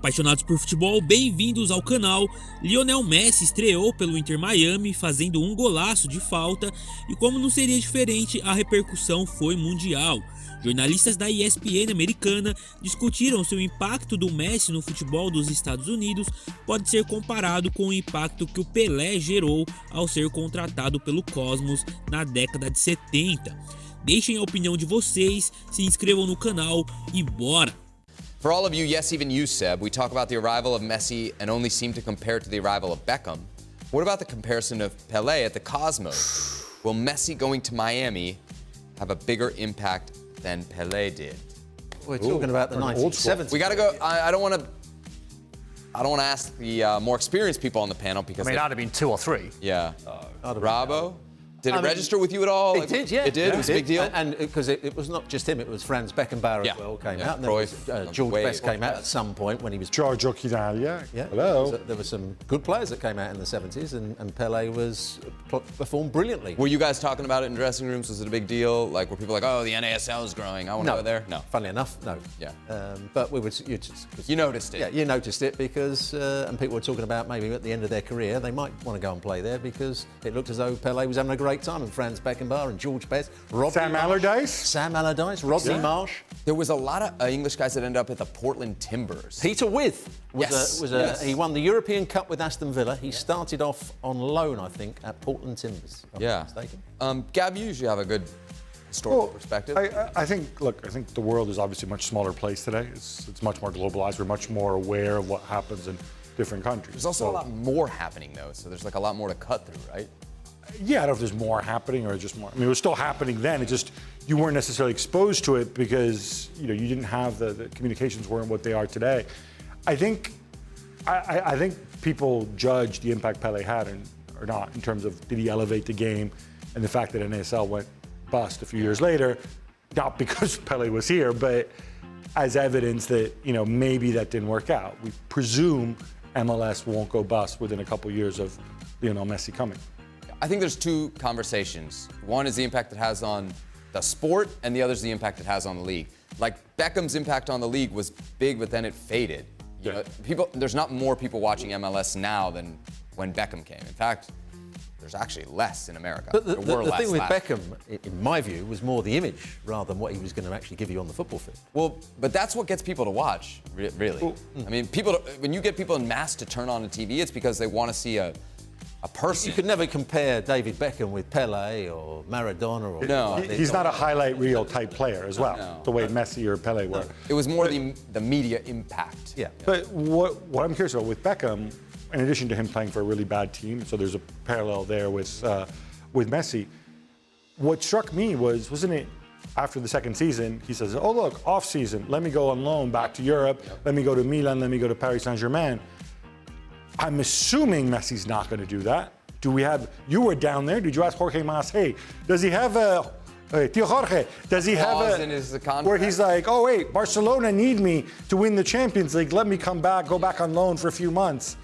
Apaixonados por futebol, bem-vindos ao canal. Lionel Messi estreou pelo Inter Miami fazendo um golaço de falta e, como não seria diferente, a repercussão foi mundial. Jornalistas da ESPN americana discutiram se o impacto do Messi no futebol dos Estados Unidos pode ser comparado com o impacto que o Pelé gerou ao ser contratado pelo Cosmos na década de 70. Deixem a opinião de vocês, se inscrevam no canal e bora! For all of you, yes, even you, Seb, we talk about the arrival of Messi and only seem to compare it to the arrival of Beckham. What about the comparison of Pelé at the Cosmos? Will Messi going to Miami have a bigger impact than Pelé did? We're talking about the 1970s. We got to go. I don't want to ask the more experienced people on the panel because I'd have been 2 or 3. Yeah. Robbo? Did it register with you at all? It did, yeah. It did? It was a big deal? And because it was not just him, it was Franz Beckenbauer as well came out. And Cruyff, George Best came out at some point when he was... Giorgio Chiellini. Yeah. Hello. There were some good players that came out in the 70s and Pelé performed brilliantly. Were you guys talking about it in dressing rooms? Was it a big deal? Like, were people like, oh, the NASL is growing, I want to go there? No. Funnily enough, no. Yeah. But we would... You noticed it? Yeah, you noticed it because... and people were talking about maybe at the end of their career, they might want to go and play there because it looked as though Pelé was having a great time and Franz Beckenbauer and George Best, Sam Allardyce, Rodney Marsh. There was a lot of English guys that ended up at the Portland Timbers. Peter With he won the European Cup with Aston Villa. He started off on loan, I think, at Portland Timbers. If I'm not mistaken. Gab, you usually have a good historical perspective. I think the world is obviously a much smaller place today. It's much more globalized. We're much more aware of what happens in different countries. There's also a lot more happening, though, so there's like a lot more to cut through, right? Yeah, I don't know if there's more happening or just more. I mean, it was still happening then. It just, you weren't necessarily exposed to it because, you didn't have the communications weren't what they are today. I think people judge the impact Pelé had or not in terms of did he elevate the game and the fact that NASL went bust a few years later, not because Pelé was here, but as evidence that, maybe that didn't work out. We presume MLS won't go bust within a couple years of Lionel Messi coming. I think there's two conversations. One is the impact it has on the sport, and the other is the impact it has on the league. Like Beckham's impact on the league was big, but then it faded. There's not more people watching MLS now than when Beckham came. In fact, there's actually less in America. But the thing with Beckham, in my view, was more the image rather than what he was going to actually give you on the football field. Well, but that's what gets people to watch, really. Well, I mean, when you get people in mass to turn on a TV, it's because they want to see a person. You could never compare David Beckham with Pelé or Maradona. No. He's not a highlight reel type player as well, the way Messi or Pelé were. It was more the media impact. Yeah. But what I'm curious about with Beckham, in addition to him playing for a really bad team, so there's a parallel there with Messi, what struck me wasn't it after the second season, he says, oh look, off season, let me go on loan back to Europe, let me go to Milan, let me go to Paris Saint-Germain. I'm assuming Messi's not going to do that. You were down there, did you ask Jorge Mas, hey, does he have Tio Jorge, does he have in his contract? Where he's like, oh wait, Barcelona need me to win the Champions League, let me come back, go back on loan for a few months.